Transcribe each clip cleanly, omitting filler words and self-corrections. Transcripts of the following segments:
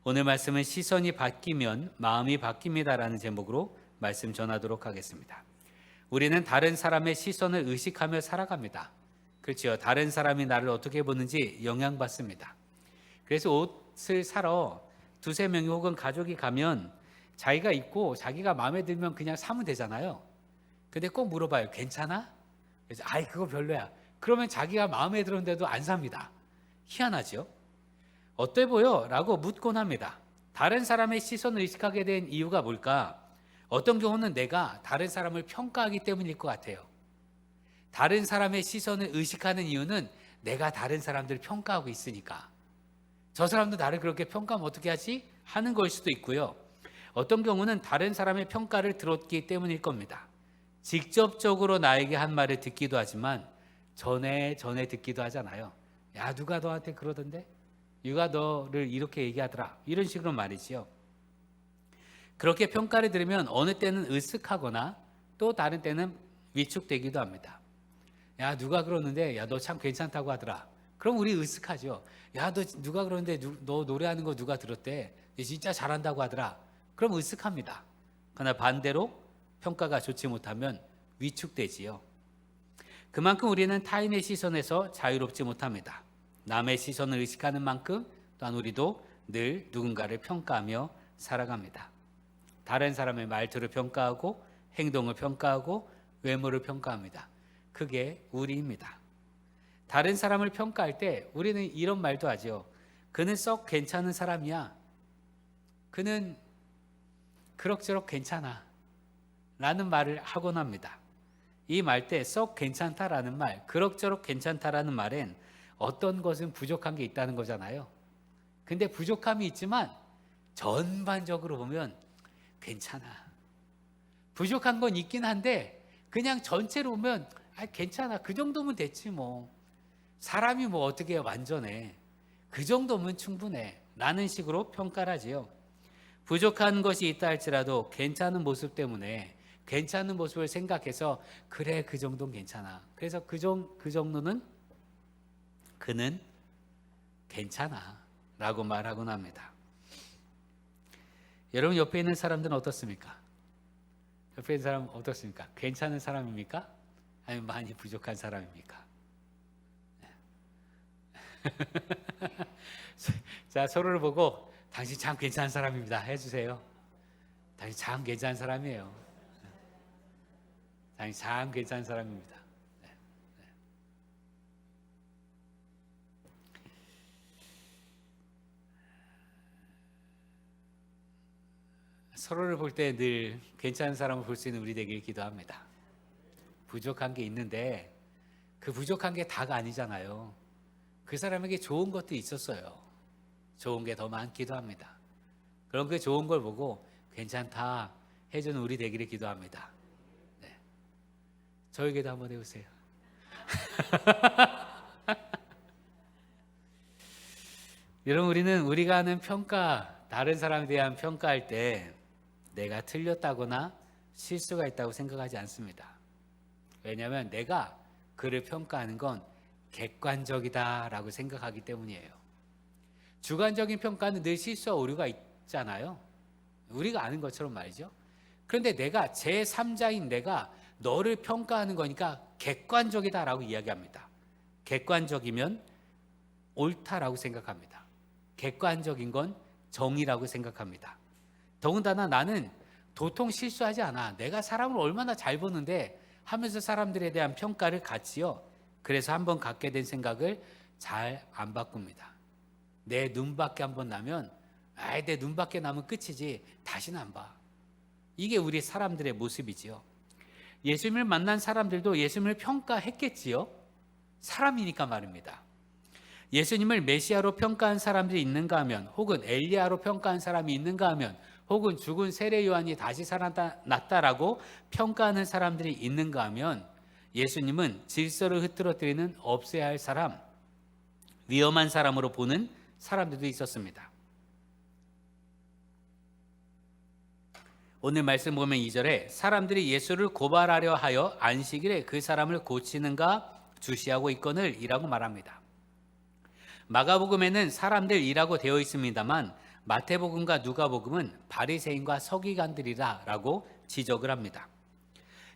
오늘 말씀은 시선이 바뀌면 마음이 바뀝니다라는 제목으로 말씀 전하도록 하겠습니다. 우리는 다른 사람의 시선을 의식하며 살아갑니다. 그렇죠. 다른 사람이 나를 어떻게 보는지 영향받습니다. 그래서 옷을 사러 두세 명이 혹은 가족이 가면 자기가 입고 자기가 마음에 들면 그냥 사면 되잖아요. 근데 꼭 물어봐요. 괜찮아? 그래서 아이 그거 별로야. 그러면 자기가 마음에 들었는데도 안 삽니다. 희한하죠? 어때 보여? 라고 묻곤 합니다. 다른 사람의 시선을 의식하게 된 이유가 뭘까? 어떤 경우는 내가 다른 사람을 평가하기 때문일 것 같아요. 다른 사람의 시선을 의식하는 이유는 내가 다른 사람들을 평가하고 있으니까. 저 사람도 나를 그렇게 평가하면 어떻게 하지? 하는 걸 수도 있고요. 어떤 경우는 다른 사람의 평가를 들었기 때문일 겁니다. 직접적으로 나에게 한 말을 듣기도 하지만 전에 듣기도 하잖아요. 야, 누가 너한테 그러던데? 누가 너를 이렇게 얘기하더라. 이런 식으로 말이지요. 그렇게 평가를 들으면 어느 때는 으쓱하거나 또 다른 때는 위축되기도 합니다. 야, 누가 그러는데 야, 너 참 괜찮다고 하더라. 그럼 우리 으쓱하죠. 야, 너 누가 그러는데 너 노래하는 거 누가 들었대? 너 진짜 잘한다고 하더라. 그럼 으쓱합니다. 그러나 반대로 평가가 좋지 못하면 위축되지요. 그만큼 우리는 타인의 시선에서 자유롭지 못합니다. 남의 시선을 의식하는 만큼 또한 우리도 늘 누군가를 평가하며 살아갑니다. 다른 사람의 말투를 평가하고 행동을 평가하고 외모를 평가합니다. 그게 우리입니다. 다른 사람을 평가할 때 우리는 이런 말도 하죠. 그는 썩 괜찮은 사람이야. 그는 그럭저럭 괜찮아. 라는 말을 하곤 합니다. 이 말 때 썩 괜찮다라는 말, 그럭저럭 괜찮다라는 말엔 어떤 것은 부족한 게 있다는 거잖아요. 근데 부족함이 있지만 전반적으로 보면 괜찮아. 부족한 건 있긴 한데 그냥 전체로 보면 괜찮아. 그 정도면 됐지 뭐. 사람이 뭐 어떻게 완전해. 그 정도면 충분해. 라는 식으로 평가를 하지요. 부족한 것이 있다 할지라도 괜찮은 모습 때문에 괜찮은 모습을 생각해서 그래 그 정도는 괜찮아. 그래서 그 정도는 그는 괜찮아 라고 말하곤 합니다. 여러분 옆에 있는 사람들은 어떻습니까? 옆에 있는 사람은 어떻습니까? 괜찮은 사람입니까? 아니면 많이 부족한 사람입니까? 자, 서로를 보고 당신 참 괜찮은 사람입니다 해주세요. 당신 참 괜찮은 사람이에요. 당신 참 괜찮은 사람입니다. 서로를 볼 때 늘 괜찮은 사람을 볼 수 있는 우리 되길 기도합니다. 부족한 게 있는데 그 부족한 게 다가 아니잖아요. 그 사람에게 좋은 것도 있었어요. 좋은 게 더 많기도 합니다. 그럼 그 좋은 걸 보고 괜찮다 해주는 우리 되기를 기도합니다. 네. 저에게도 한번 해보세요. 여러분 우리는 우리가 하는 평가, 다른 사람에 대한 평가할 때 내가 틀렸다거나 실수가 있다고 생각하지 않습니다. 왜냐하면 내가 그를 평가하는 건 객관적이다라고 생각하기 때문이에요. 주관적인 평가는 늘 실수와 오류가 있잖아요. 우리가 아는 것처럼 말이죠. 그런데 내가 제3자인 내가 너를 평가하는 거니까 객관적이다라고 이야기합니다. 객관적이면 옳다라고 생각합니다. 객관적인 건 정의라고 생각합니다. 더군다나 나는 도통 실수하지 않아. 내가 사람을 얼마나 잘 보는데 하면서 사람들에 대한 평가를 갖지요. 그래서 한번 갖게 된 생각을 잘 안 바꿉니다. 내 눈밖에 한번 나면 내 눈밖에 나면 끝이지 다시는 안 봐. 이게 우리 사람들의 모습이지요. 예수님을 만난 사람들도 예수님을 평가했겠지요. 사람이니까 말입니다. 예수님을 메시아로 평가한 사람들이 있는가 하면, 혹은 엘리야로 평가한 사람이 있는가 하면, 혹은 죽은 세례 요한이 다시 살아났다라고 평가하는 사람들이 있는가 하면, 예수님은 질서를 흐트러뜨리는 없애야 할 사람, 위험한 사람으로 보는 사람들도 있었습니다. 오늘 말씀 보면 2절에 사람들이 예수를 고발하려 하여 안식일에 그 사람을 고치는가 주시하고 있거늘 이라고 말합니다. 마가복음에는 사람들이라고 되어 있습니다만 마태복음과 누가복음은 바리새인과 서기관들이다라고 지적을 합니다.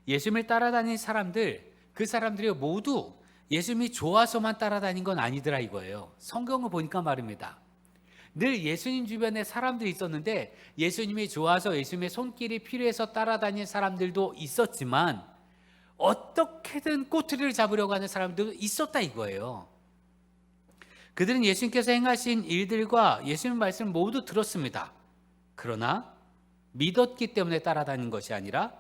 예수님을 따라다닌 사람들, 그 사람들이 모두 예수님이 좋아서만 따라다닌 건 아니더라 이거예요. 성경을 보니까 말입니다. 늘 예수님 주변에 사람들이 있었는데 예수님이 좋아서 예수님의 손길이 필요해서 따라다닌 사람들도 있었지만 어떻게든 꼬투리를 잡으려고 하는 사람들도 있었다 이거예요. 그들은 예수님께서 행하신 일들과 예수님 말씀을 모두 들었습니다. 그러나 믿었기 때문에 따라다닌 것이 아니라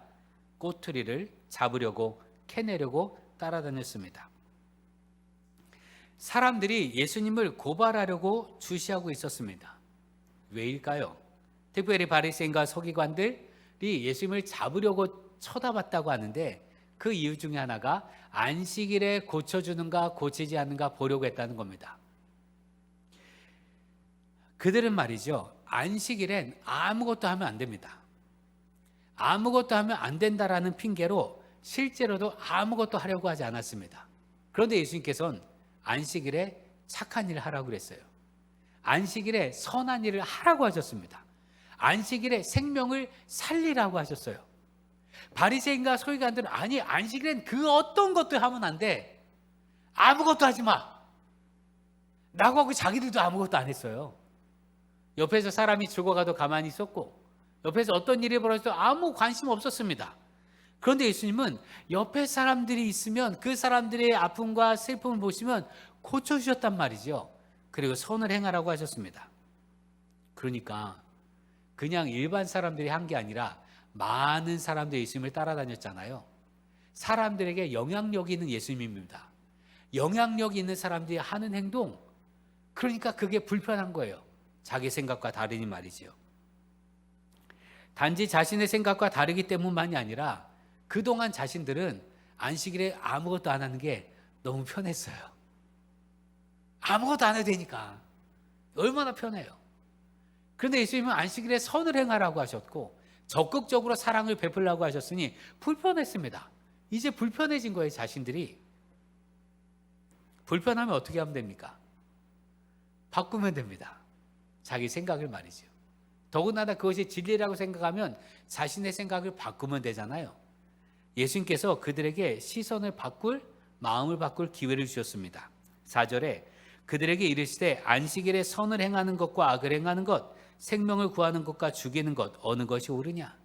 꼬투리를 잡으려고 캐내려고 따라다녔습니다. 사람들이 예수님을 고발하려고 주시하고 있었습니다. 왜일까요? 특별히 바리새인과 서기관들이 예수님을 잡으려고 쳐다봤다고 하는데 그 이유 중에 하나가 안식일에 고쳐주는가 고치지 않는가 보려고 했다는 겁니다. 그들은 말이죠, 안식일엔 아무것도 하면 안 됩니다. 아무것도 하면 안 된다라는 핑계로 실제로도 아무것도 하려고 하지 않았습니다. 그런데 예수님께서는 안식일에 착한 일을 하라고 그랬어요. 안식일에 선한 일을 하라고 하셨습니다. 안식일에 생명을 살리라고 하셨어요. 바리새인과 서기관들은 아니 안식일엔 그 어떤 것도 하면 안 돼. 아무것도 하지 마. 라고 하고 자기들도 아무것도 안 했어요. 옆에서 사람이 죽어가도 가만히 있었고 옆에서 어떤 일이 벌어져도 아무 관심 없었습니다. 그런데 예수님은 옆에 사람들이 있으면 그 사람들의 아픔과 슬픔을 보시면 고쳐주셨단 말이죠. 그리고 선을 행하라고 하셨습니다. 그러니까 그냥 일반 사람들이 한 게 아니라 많은 사람들이 예수님을 따라다녔잖아요. 사람들에게 영향력이 있는 예수님입니다. 영향력이 있는 사람들이 하는 행동, 그러니까 그게 불편한 거예요. 자기 생각과 다르니 말이죠. 단지 자신의 생각과 다르기 때문만이 아니라 그동안 자신들은 안식일에 아무것도 안 하는 게 너무 편했어요. 아무것도 안 해도 되니까 얼마나 편해요. 그런데 예수님은 안식일에 선을 행하라고 하셨고 적극적으로 사랑을 베풀라고 하셨으니 불편했습니다. 이제 불편해진 거예요. 자신들이. 불편하면 어떻게 하면 됩니까? 바꾸면 됩니다. 자기 생각을 말이죠. 더군다나 그것이 진리라고 생각하면 자신의 생각을 바꾸면 되잖아요. 예수님께서 그들에게 시선을 바꿀, 마음을 바꿀 기회를 주셨습니다. 4절에 그들에게 이르시되 안식일에 선을 행하는 것과 악을 행하는 것, 생명을 구하는 것과 죽이는 것 어느 것이 옳으냐?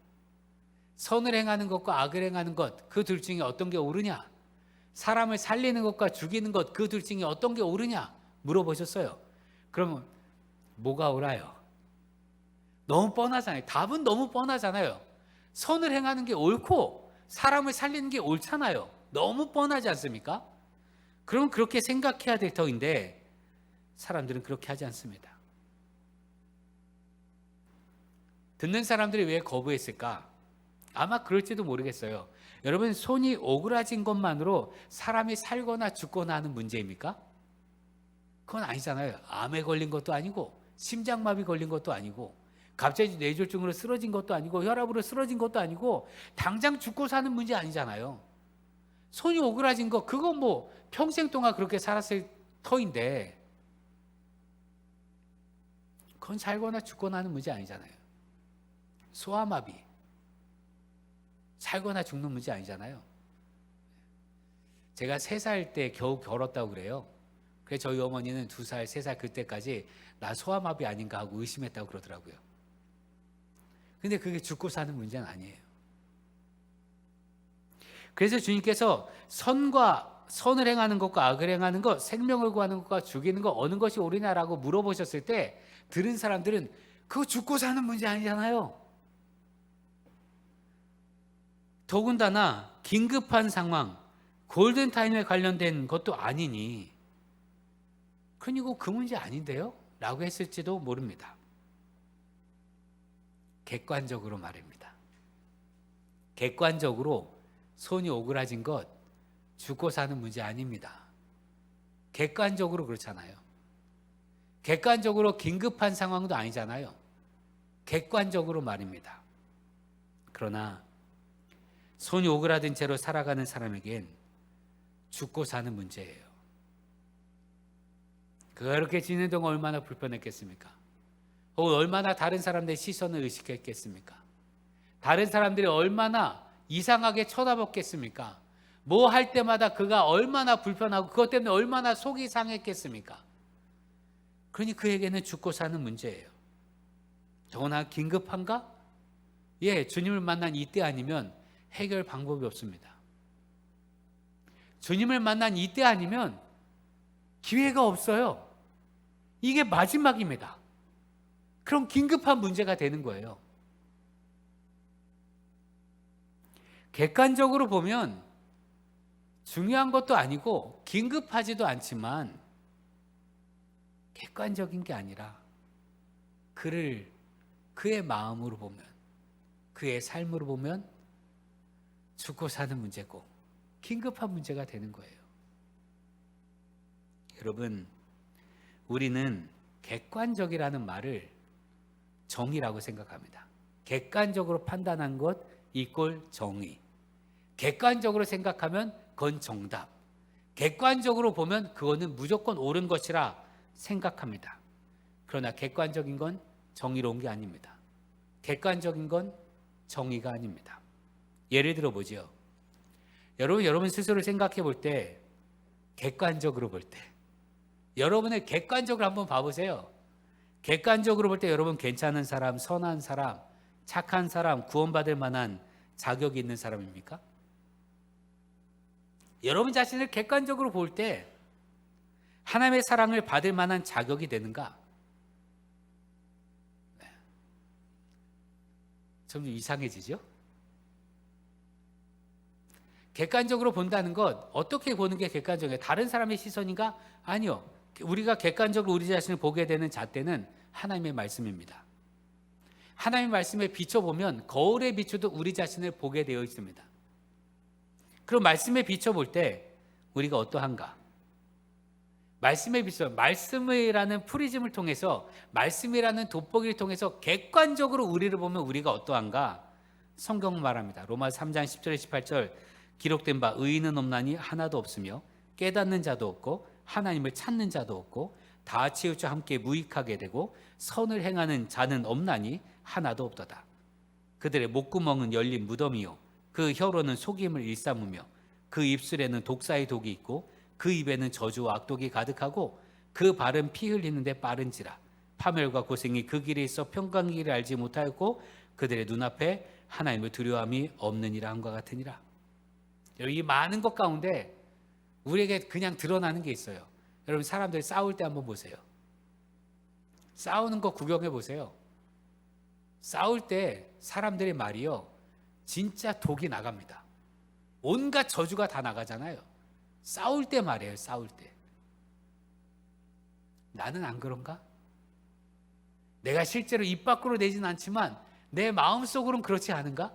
선을 행하는 것과 악을 행하는 것, 그 둘 중에 어떤 게 옳으냐? 사람을 살리는 것과 죽이는 것, 그 둘 중에 어떤 게 옳으냐? 물어보셨어요. 그러면 뭐가 옳아요? 너무 뻔하잖아요. 답은 너무 뻔하잖아요. 선을 행하는 게 옳고 사람을 살리는 게 옳잖아요. 너무 뻔하지 않습니까? 그럼 그렇게 생각해야 될 터인데 사람들은 그렇게 하지 않습니다. 듣는 사람들이 왜 거부했을까? 아마 그럴지도 모르겠어요. 여러분, 손이 오그라진 것만으로 사람이 살거나 죽거나 하는 문제입니까? 그건 아니잖아요. 암에 걸린 것도 아니고 심장마비 걸린 것도 아니고 갑자기 뇌졸중으로 쓰러진 것도 아니고 혈압으로 쓰러진 것도 아니고 당장 죽고 사는 문제 아니잖아요. 손이 오그라진 거 그건 뭐 평생 동안 그렇게 살았을 터인데 그건 살거나 죽거나 하는 문제 아니잖아요. 소아마비 살거나 죽는 문제 아니잖아요. 제가 3살 때 겨우 결었다고 그래요. 그래서 저희 어머니는 2살, 3살 그때까지 나 소아마비 아닌가 하고 의심했다고 그러더라고요. 근데 그게 죽고 사는 문제는 아니에요. 그래서 주님께서 선을 행하는 것과 악을 행하는 것, 생명을 구하는 것과 죽이는 것 어느 것이 옳으냐라고 물어보셨을 때 들은 사람들은 그거 죽고 사는 문제 아니잖아요. 더군다나 긴급한 상황, 골든타임에 관련된 것도 아니니 그리고 그 문제 아닌데요? 라고 했을지도 모릅니다. 객관적으로 말입니다. 객관적으로 손이 오그라진 것 죽고 사는 문제 아닙니다. 객관적으로 그렇잖아요. 객관적으로 긴급한 상황도 아니잖아요. 객관적으로 말입니다. 그러나 손이 오그라든 채로 살아가는 사람에겐 죽고 사는 문제예요. 그렇게 지내는 동안 얼마나 불편했겠습니까? 얼마나 다른 사람들의 시선을 의식했겠습니까? 다른 사람들이 얼마나 이상하게 쳐다봤겠습니까? 뭐 할 때마다 그가 얼마나 불편하고 그것 때문에 얼마나 속이 상했겠습니까? 그러니 그에게는 죽고 사는 문제예요. 더구나 긴급한가? 예, 주님을 만난 이때 아니면 해결 방법이 없습니다. 주님을 만난 이때 아니면 기회가 없어요. 이게 마지막입니다. 그럼 긴급한 문제가 되는 거예요. 객관적으로 보면 중요한 것도 아니고 긴급하지도 않지만 객관적인 게 아니라 그의 마음으로 보면, 그의 삶으로 보면 죽고 사는 문제고 긴급한 문제가 되는 거예요. 여러분, 우리는 객관적이라는 말을 정의라고 생각합니다. 객관적으로 판단한 것 이꼴 정의. 객관적으로 생각하면 그건 정답. 객관적으로 보면 그거는 무조건 옳은 것이라 생각합니다. 그러나 객관적인 건 정의로운 게 아닙니다. 객관적인 건 정의가 아닙니다. 예를 들어 보죠. 여러분 스스로 생각해 볼 때, 객관적으로 볼 때, 여러분을 객관적으로 한번 봐보세요. 객관적으로 볼 때 여러분 괜찮은 사람, 선한 사람, 착한 사람, 구원받을 만한 자격이 있는 사람입니까? 여러분 자신을 객관적으로 볼 때 하나님의 사랑을 받을 만한 자격이 되는가? 좀 이상해지죠? 객관적으로 본다는 것, 어떻게 보는 게 객관적이에요? 다른 사람의 시선인가? 아니요. 우리가 객관적으로 우리 자신을 보게 되는 잣대는 하나님의 말씀입니다. 하나님의 말씀에 비춰보면 거울에 비추듯 우리 자신을 보게 되어 있습니다. 그럼 말씀에 비춰볼 때 우리가 어떠한가? 말씀에 비춰, 말씀이라는 프리즘을 통해서, 말씀이라는 돋보기를 통해서 객관적으로 우리를 보면 우리가 어떠한가? 성경은 말합니다. 로마서 3장 10절에 18절 기록된 바 의인은 없나니 하나도 없으며 깨닫는 자도 없고 하나님을 찾는 자도 없고 다 치우쳐 함께 무익하게 되고 선을 행하는 자는 없나니 하나도 없도다. 그들의 목구멍은 열린 무덤이요 그 혀로는 속임을 일삼으며 그 입술에는 독사의 독이 있고 그 입에는 저주와 악독이 가득하고 그 발은 피 흘리는데 빠른지라. 파멸과 고생이 그 길에 있어 평강의 길을 알지 못하였고 그들의 눈앞에 하나님을 두려움이 없느니라 함과 같으니라. 이 많은 것 가운데 우리에게 그냥 드러나는 게 있어요. 여러분 사람들이 싸울 때 한번 보세요. 싸우는 거 구경해 보세요. 싸울 때 사람들의 말이요 진짜 독이 나갑니다. 온갖 저주가 다 나가잖아요. 싸울 때 말이에요. 싸울 때. 나는 안 그런가? 내가 실제로 입 밖으로 내진 않지만 내 마음속으로는 그렇지 않은가?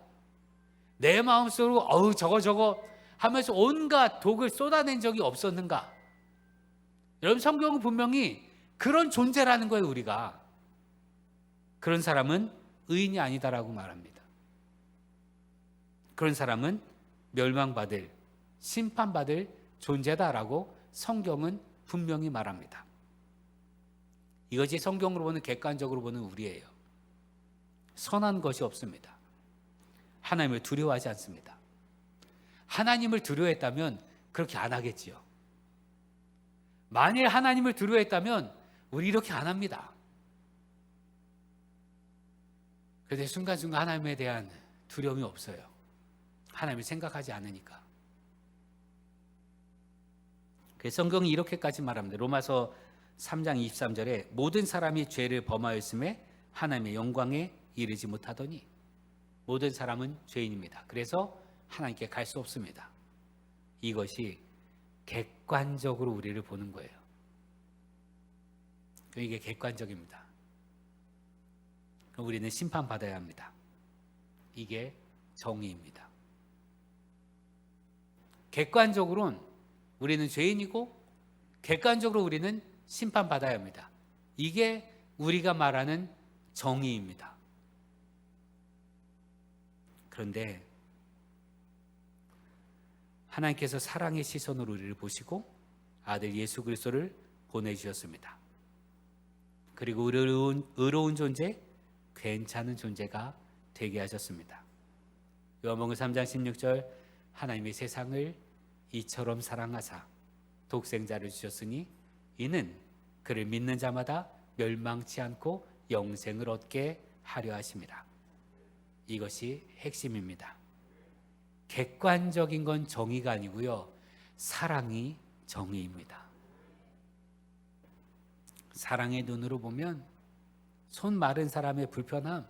내 마음속으로 저거 하면서 온갖 독을 쏟아낸 적이 없었는가? 여러분 성경은 분명히 그런 존재라는 거예요. 우리가. 그런 사람은 의인이 아니다라고 말합니다. 그런 사람은 멸망받을, 심판받을 존재다라고 성경은 분명히 말합니다. 이것이 성경으로 보는, 객관적으로 보는 우리예요. 선한 것이 없습니다. 하나님을 두려워하지 않습니다. 하나님을 두려워했다면 그렇게 안 하겠지요. 만일 하나님을 두려워했다면 우리 이렇게 안 합니다. 그런데 순간순간 하나님에 대한 두려움이 없어요. 하나님을 생각하지 않으니까. 그래서 성경이 이렇게까지 말합니다. 로마서 3장 23절에 모든 사람이 죄를 범하였음에 하나님의 영광에 이르지 못하더니. 모든 사람은 죄인입니다. 그래서 하나님께 갈 수 없습니다. 이것이 객관적으로 우리를 보는 거예요. 이게 객관적입니다. 그럼 우리는 심판받아야 합니다. 이게 정의입니다. 객관적으로는 우리는 죄인이고 객관적으로 우리는 심판받아야 합니다. 이게 우리가 말하는 정의입니다. 그런데 하나님께서 사랑의 시선으로 우리를 보시고 아들 예수 그리스도를 보내주셨습니다. 그리고 의로운 존재, 괜찮은 존재가 되게 하셨습니다. 요한복음 3장 16절 하나님이 세상을 이처럼 사랑하사 독생자를 주셨으니 이는 그를 믿는 자마다 멸망치 않고 영생을 얻게 하려 하심이라. 이것이 핵심입니다. 객관적인 건 정의가 아니고요, 사랑이 정의입니다. 사랑의 눈으로 보면 손 마른 사람의 불편함,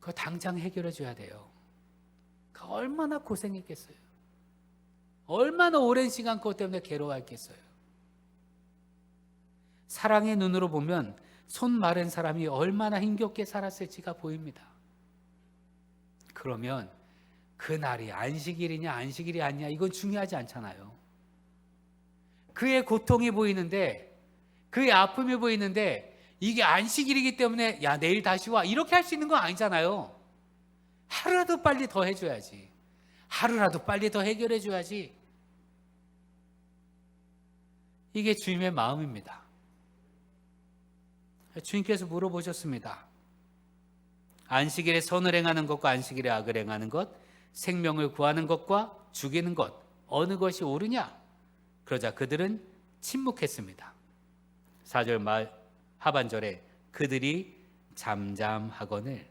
그거 당장 해결해 줘야 돼요. 그 얼마나 고생했겠어요. 얼마나 오랜 시간 그것 때문에 괴로워했겠어요. 사랑의 눈으로 보면 손 마른 사람이 얼마나 힘겹게 살았을지가 보입니다. 그러면 그날이 안식일이냐 안식일이 아니냐 이건 중요하지 않잖아요. 그의 고통이 보이는데, 그의 아픔이 보이는데, 이게 안식일이기 때문에 야 내일 다시 와 이렇게 할 수 있는 건 아니잖아요. 하루라도 빨리 더 해줘야지. 하루라도 빨리 더 해결해 줘야지. 이게 주님의 마음입니다. 주님께서 물어보셨습니다. 안식일에 선을 행하는 것과 안식일에 악을 행하는 것, 생명을 구하는 것과 죽이는 것, 어느 것이 옳으냐? 그러자 그들은 침묵했습니다. 4절 말 하반절에 그들이 잠잠하거늘.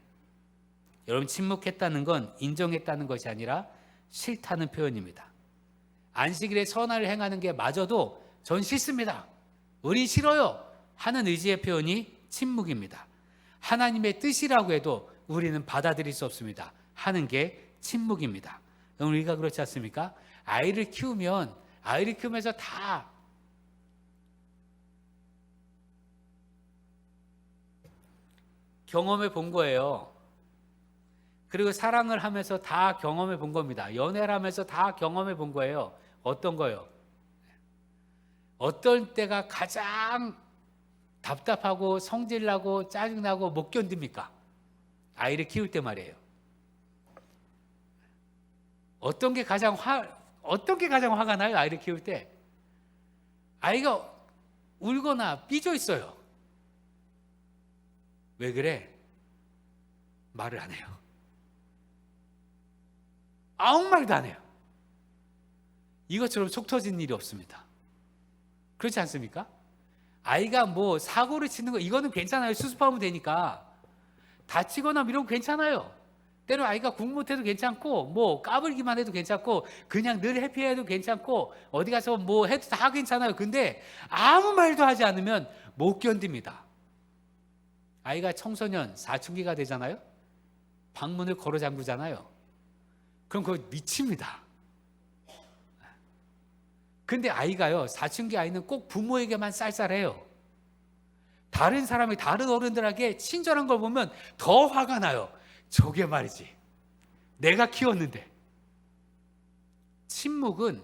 여러분, 침묵했다는 건 인정했다는 것이 아니라 싫다는 표현입니다. 안식일에 선을 행하는 게 마저도 전 싫습니다, 우리 싫어요 하는 의지의 표현이 침묵입니다. 하나님의 뜻이라고 해도 우리는 받아들일 수 없습니다 하는 게 침묵입니다. 우리가 그렇지 않습니까? 아이를 키우면서 다 경험해 본 거예요. 그리고 사랑을 하면서 다 경험해 본 겁니다. 연애를 하면서 다 경험해 본 거예요. 어떤 거요? 어떤 때가 가장 답답하고 성질나고 짜증나고 못 견딥니까? 아이를 키울 때 말이에요. 어떤 게 가장 화가 나요? 아이를 키울 때 아이가 울거나 삐져 있어요. 왜 그래? 말을 안 해요. 아무 말도 안 해요. 이것처럼 속 터진 일이 없습니다. 그렇지 않습니까? 아이가 뭐 사고를 치는 거 이거는 괜찮아요. 수습하면 되니까. 다치거나 이런 거 괜찮아요. 때로 아이가 공부 못해도 괜찮고, 뭐 까불기만 해도 괜찮고, 그냥 늘 해피해도 괜찮고, 어디 가서 뭐 해도 다 괜찮아요. 근데 아무 말도 하지 않으면 못 견딥니다. 아이가 청소년 사춘기가 되잖아요. 방문을 걸어 잠그잖아요. 그럼 그거 미칩니다. 근데 아이가요, 사춘기 아이는 꼭 부모에게만 쌀쌀해요. 다른 사람이 다른 어른들에게 친절한 걸 보면 더 화가 나요. 저게 말이지, 내가 키웠는데. 침묵은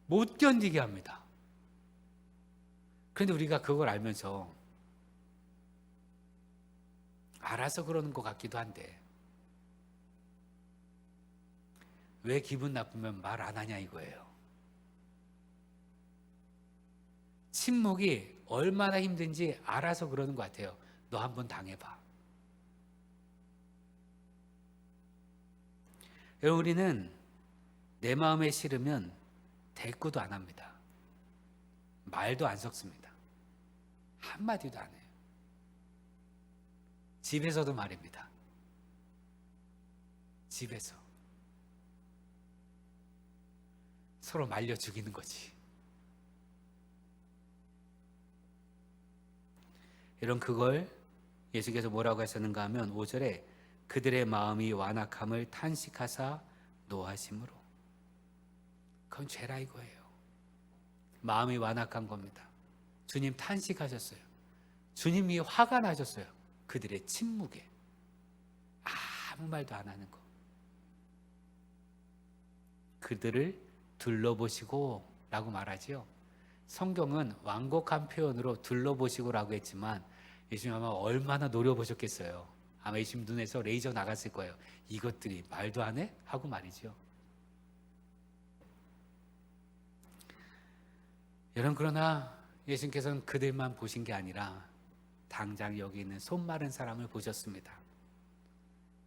못 견디게 합니다. 그런데 우리가 그걸 알면서 알아서 그러는 것 같기도 한데 왜 기분 나쁘면 말 안 하냐 이거예요. 침묵이 얼마나 힘든지 알아서 그러는 것 같아요. 너 한번 당해봐. 여러분, 우리는 내 마음에 싫으면 대꾸도 안 합니다. 말도 안 섞습니다. 한마디도 안 해요. 집에서도 말입니다. 집에서 서로 말려 죽이는 거지. 이런 그걸 예수께서 뭐라고 하셨는가 하면 5절에 그들의 마음이 완악함을 탄식하사 노하심으로. 그건 죄라 이거예요. 마음이 완악한 겁니다. 주님 탄식하셨어요. 주님이 화가 나셨어요. 그들의 침묵에. 아무 말도 안 하는 거. 그들을 둘러보시고 라고 말하지요. 성경은 완곡한 표현으로 둘러보시고 라고 했지만 예수님 아마 얼마나 노려보셨겠어요. 아마 예수님 눈에서 레이저 나갔을 거예요. 이것들이 말도 안 해? 하고 말이죠. 여러분, 그러나 예수님께서는 그들만 보신 게 아니라 당장 여기 있는 손 마른 사람을 보셨습니다.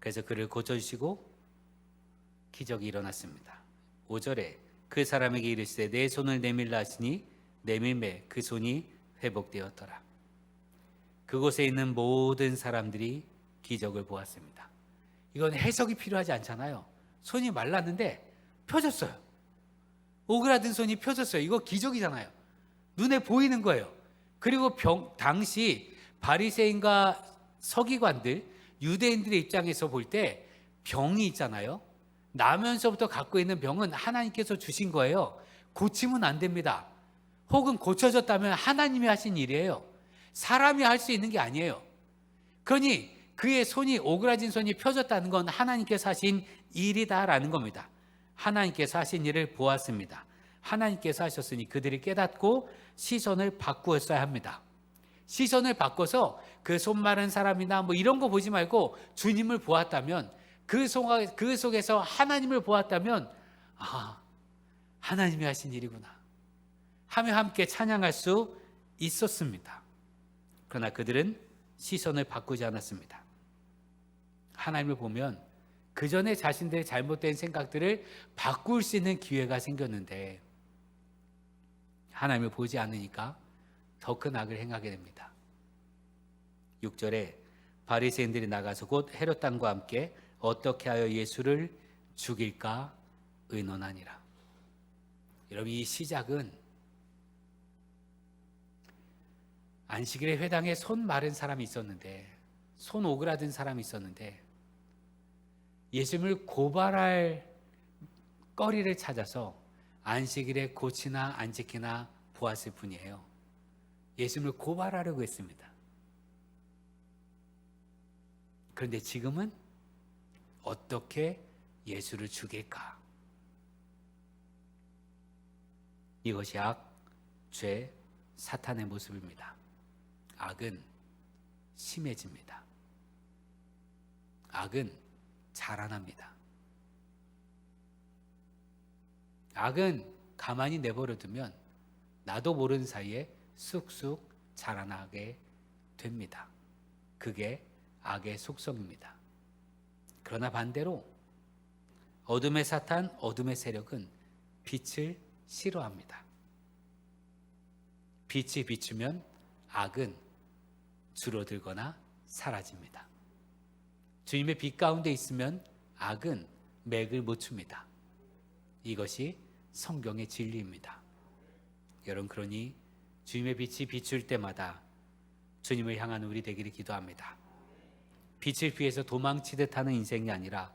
그래서 그를 고쳐주시고 기적이 일어났습니다. 5절에 그 사람에게 이르시되 내 손을 내밀라 하시니 내밀매 그 손이 회복되었더라. 그곳에 있는 모든 사람들이 기적을 보았습니다. 이건 해석이 필요하지 않잖아요. 손이 말랐는데 펴졌어요. 오그라든 손이 펴졌어요. 이거 기적이잖아요. 눈에 보이는 거예요. 그리고 당시 바리새인과 서기관들, 유대인들의 입장에서 볼 때 병이 있잖아요. 나면서부터 갖고 있는 병은 하나님께서 주신 거예요. 고치면 안 됩니다. 혹은 고쳐졌다면 하나님이 하신 일이에요. 사람이 할 수 있는 게 아니에요. 그러니 그의 손이 오그라진 손이 펴졌다는 건 하나님께서 하신 일이다라는 겁니다. 하나님께서 하신 일을 보았습니다. 하나님께서 하셨으니 그들이 깨닫고 시선을 바꾸었어야 합니다. 시선을 바꿔서 그 손 마른 사람이나 뭐 이런 거 보지 말고 주님을 보았다면, 그 속에서 하나님을 보았다면, 아, 하나님이 하신 일이구나 하며 함께 찬양할 수 있었습니다. 그러나 그들은 시선을 바꾸지 않았습니다. 하나님을 보면 그 전에 자신들의 잘못된 생각들을 바꿀 수 있는 기회가 생겼는데 하나님을 보지 않으니까 더 큰 악을 행하게 됩니다. 6절에 바리새인들이 나가서 곧 헤롯 왕과 함께 어떻게 하여 예수를 죽일까 의논하니라. 여러분, 이 시작은 안식일에 회당에 손 마른 사람이 있었는데, 손 오그라든 사람이 있었는데 예수님을 고발할 거리를 찾아서 안식일에 고치나 안 지키나 보았을 뿐이에요. 예수님을 고발하려고 했습니다. 그런데 지금은 어떻게 예수를 죽일까? 이것이 악, 죄, 사탄의 모습입니다. 악은 심해집니다. 악은 자라납니다. 악은 가만히 내버려두면 나도 모르는 사이에 쑥쑥 자라나게 됩니다. 그게 악의 속성입니다. 그러나 반대로 어둠의 사탄, 어둠의 세력은 빛을 싫어합니다. 빛이 비추면 악은 줄어들거나 사라집니다. 주님의 빛 가운데 있으면 악은 맥을 못 춥니다. 이것이 성경의 진리입니다. 여러분, 그러니 주님의 빛이 비출 때마다 주님을 향한 우리 되기를 기도합니다. 빛을 피해서 도망치듯 하는 인생이 아니라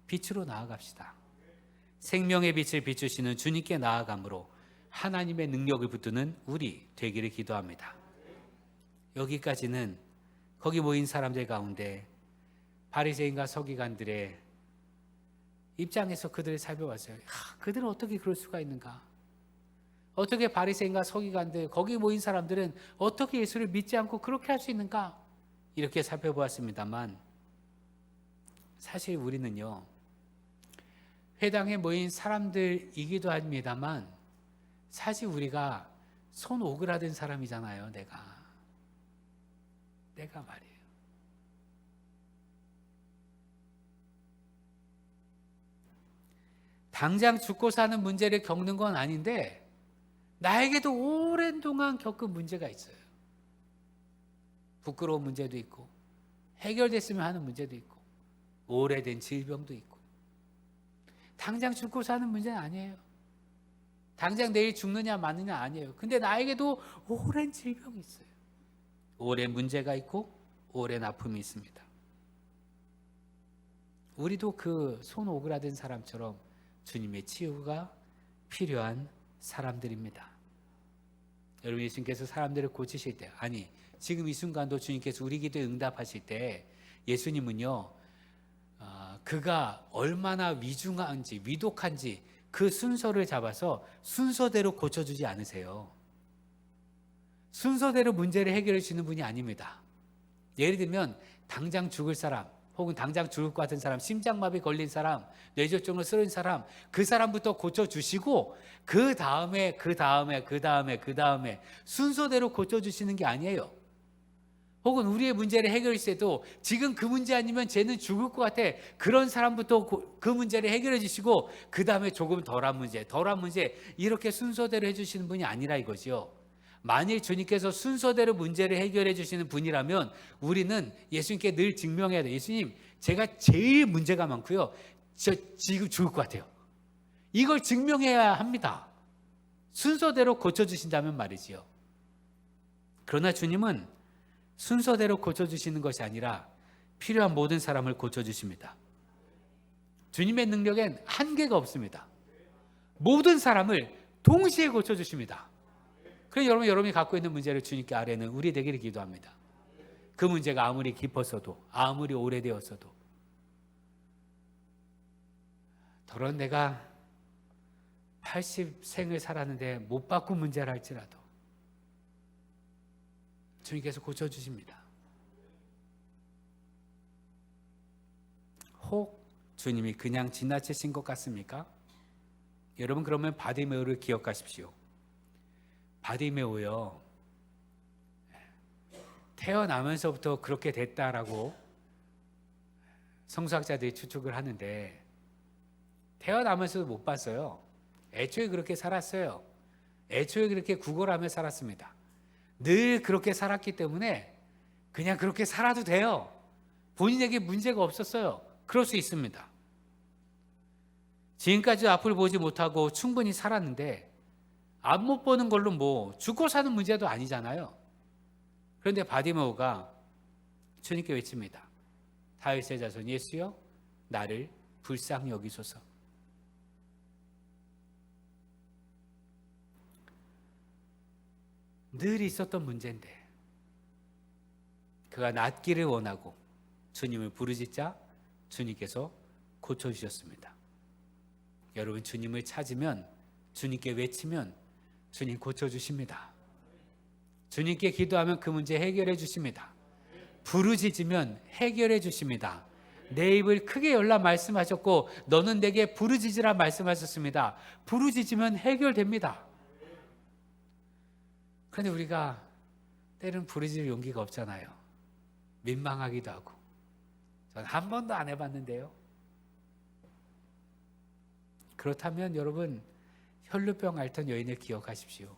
빛으로 나아갑시다. 생명의 빛을 비추시는 주님께 나아감으로 하나님의 능력을 붙드는 우리 되기를 기도합니다. 여기까지는 거기 모인 사람들 가운데 바리새인과 서기관들의 입장에서 그들을 살펴봤어요. 그들은 어떻게 그럴 수가 있는가? 어떻게 바리새인과 서기관들, 거기 모인 사람들은 어떻게 예수를 믿지 않고 그렇게 할 수 있는가? 이렇게 살펴보았습니다만, 사실 우리는요, 회당에 모인 사람들이기도 합니다만 사실 우리가 손 오그라든 사람이잖아요. 내가 말이에요. 당장 죽고 사는 문제를 겪는 건 아닌데 나에게도 오랜 동안 겪은 문제가 있어요. 부끄러운 문제도 있고 해결됐으면 하는 문제도 있고 오래된 질병도 있고. 당장 죽고 사는 문제는 아니에요. 당장 내일 죽느냐 마느냐 아니에요. 근데 나에게도 오랜 질병이 있어요. 오랜 문제가 있고 오랜 아픔이 있습니다. 우리도 그 손 오그라든 사람처럼 주님의 치유가 필요한 사람들입니다. 여러분, 예수님께서 사람들을 고치실 때, 아니 지금 이 순간도 주님께서 우리 기도에 응답하실 때 예수님은요, 그가 얼마나 위중한지 위독한지 그 순서를 잡아서 순서대로 고쳐주지 않으세요. 순서대로 문제를 해결해 주는 분이 아닙니다. 예를 들면 당장 죽을 사람, 혹은 당장 죽을 것 같은 사람, 심장마비 걸린 사람, 뇌졸중으로 쓰러진 사람, 그 사람부터 고쳐주시고 그 다음에 순서대로 고쳐주시는 게 아니에요. 혹은 우리의 문제를 해결했어도 지금 그 문제 아니면 쟤는 죽을 것 같아. 그런 사람부터 그 문제를 해결해 주시고 그 다음에 조금 덜한 문제 이렇게 순서대로 해주시는 분이 아니라 이거지요. 만일 주님께서 순서대로 문제를 해결해 주시는 분이라면 우리는 예수님께 늘 증명해야 돼요. 예수님, 제가 제일 문제가 많고요. 저 지금 죽을 것 같아요. 이걸 증명해야 합니다. 순서대로 고쳐주신다면 말이지요. 그러나 주님은 순서대로 고쳐주시는 것이 아니라 필요한 모든 사람을 고쳐주십니다. 주님의 능력엔 한계가 없습니다. 모든 사람을 동시에 고쳐주십니다. 그래서 여러분이 갖고 있는 문제를 주님께 아뢰는 우리 되기를 기도합니다. 그 문제가 아무리 깊었어도, 아무리 오래되었어도, 더러운 내가 80생을 살았는데 못 바꾼 문제라 할지라도 주님께서 고쳐주십니다. 혹 주님이 그냥 지나치신 것 같습니까? 여러분, 그러면 바디메오를 기억하십시오. 바디메오요, 태어나면서부터 그렇게 됐다라고 성서학자들이 추측을 하는데 태어나면서도 못 봤어요. 애초에 그렇게 살았어요. 애초에 그렇게 구걸하며 살았습니다. 늘 그렇게 살았기 때문에 그냥 그렇게 살아도 돼요. 본인에게 문제가 없었어요. 그럴 수 있습니다. 지금까지 앞을 보지 못하고 충분히 살았는데 앞 못 보는 걸로 뭐 죽고 사는 문제도 아니잖아요. 그런데 바디메오가 주님께 외칩니다. 다윗의 자손 예수여, 나를 불쌍히 여기소서. 늘 있었던 문제인데 그가 낫기를 원하고 주님을 부르짖자 주님께서 고쳐주셨습니다. 여러분, 주님을 찾으면, 주님께 외치면 주님 고쳐주십니다. 주님께 기도하면 그 문제 해결해 주십니다. 부르짖으면 해결해 주십니다. 내 입을 크게 열라 말씀하셨고 너는 내게 부르짖으라 말씀하셨습니다. 부르짖으면 해결됩니다. 그런데 우리가 때로는 부르짖을 용기가 없잖아요. 민망하기도 하고. 전 한 번도 안 해봤는데요. 그렇다면 여러분, 혈루병 앓던 여인을 기억하십시오.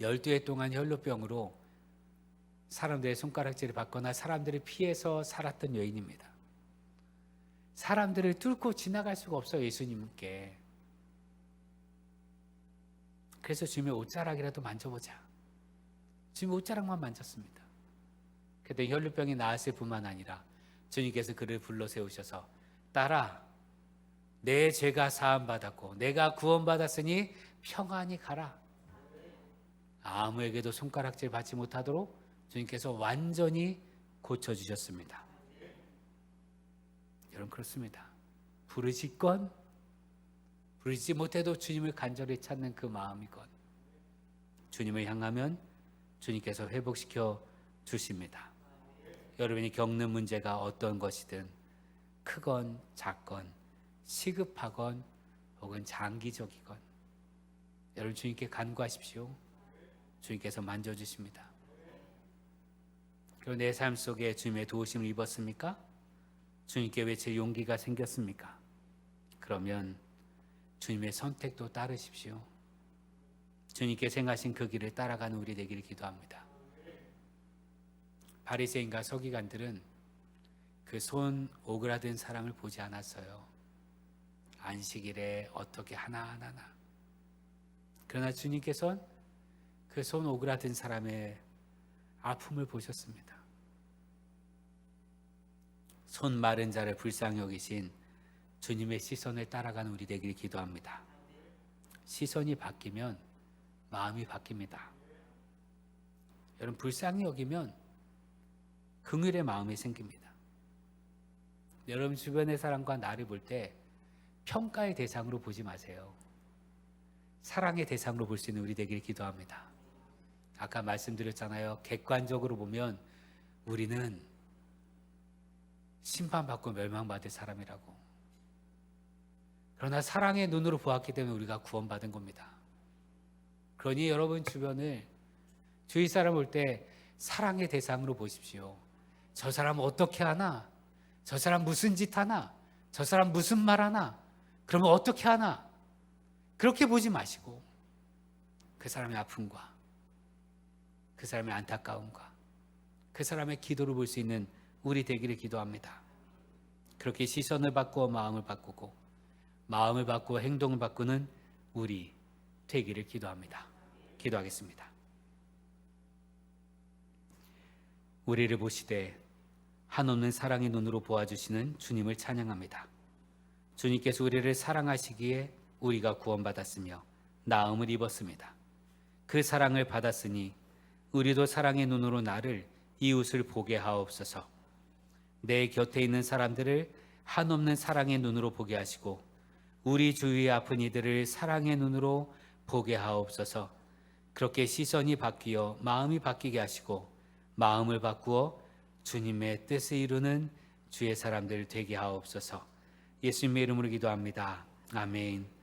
12해 동안 혈루병으로 사람들의 손가락질을 받거나 사람들을 피해서 살았던 여인입니다. 사람들을 뚫고 지나갈 수가 없어요, 예수님께. 그래서 주님의 옷자락이라도 만져보자. 주님의 옷자락만 만졌습니다. 그때 혈루병이 나았을 뿐만 아니라 주님께서 그를 불러 세우셔서 딸아, 내 죄가 사함받았고 내가 구원받았으니 평안히 가라. 아무에게도 손가락질 받지 못하도록 주님께서 완전히 고쳐주셨습니다. 여러분, 그렇습니다. 부르짖건 부르짖지 못해도 주님을 간절히 찾는 그 마음이건 주님을 향하면 주님께서 회복시켜 주십니다. 여러분이 겪는 문제가 어떤 것이든 크건 작건 시급하건 혹은 장기적이건 여러분 주님께 간구하십시오. 주님께서 만져주십니다. 그리고 내 삶 속에 주님의 도우심을 입었습니까? 주님께 외칠 용기가 생겼습니까? 그러면 주님의 선택도 따르십시오. 주님께 생하신 그 길을 따라가는 우리 되기를 기도합니다. 바리새인과 서기관들은 그 손 오그라든 사람을 보지 않았어요. 안식일에 어떻게 하나하나. 그러나 주님께서는 그 손 오그라든 사람의 아픔을 보셨습니다. 손 마른 자를 불쌍히 여기신 주님의 시선을 따라가는 우리 되기를 기도합니다. 시선이 바뀌면 마음이 바뀝니다. 여러분, 불쌍히 여기면 긍휼의 마음이 생깁니다. 여러분 주변의 사람과 나를 볼 때 평가의 대상으로 보지 마세요. 사랑의 대상으로 볼 수 있는 우리 되기를 기도합니다. 아까 말씀드렸잖아요. 객관적으로 보면 우리는 심판받고 멸망받을 사람이라고. 그러나 사랑의 눈으로 보았기 때문에 우리가 구원받은 겁니다. 그러니 여러분 주변을, 주위 사람 볼 때 사랑의 대상으로 보십시오. 저 사람 어떻게 하나? 저 사람 무슨 짓 하나? 저 사람 무슨 말 하나? 그러면 어떻게 하나? 그렇게 보지 마시고 그 사람의 아픔과 그 사람의 안타까움과 그 사람의 기도를 볼 수 있는 우리 되기를 기도합니다. 그렇게 시선을 바꾸어 마음을 바꾸고 마음을 바꾸어 행동을 바꾸는 우리 되기를 기도합니다. 기도하겠습니다. 우리를 보시되 한없는 사랑의 눈으로 보아주시는 주님을 찬양합니다. 주님께서 우리를 사랑하시기에 우리가 구원받았으며 나음을 입었습니다. 그 사랑을 받았으니 우리도 사랑의 눈으로 나를 이웃을 보게 하옵소서. 내 곁에 있는 사람들을 한없는 사랑의 눈으로 보게 하시고 우리 주위에 아픈 이들을 사랑의 눈으로 보게 하옵소서. 그렇게 시선이 바뀌어 마음이 바뀌게 하시고 마음을 바꾸어 주님의 뜻을 이루는 주의 사람들 되게 하옵소서. 예수님의 이름으로 기도합니다. 아멘.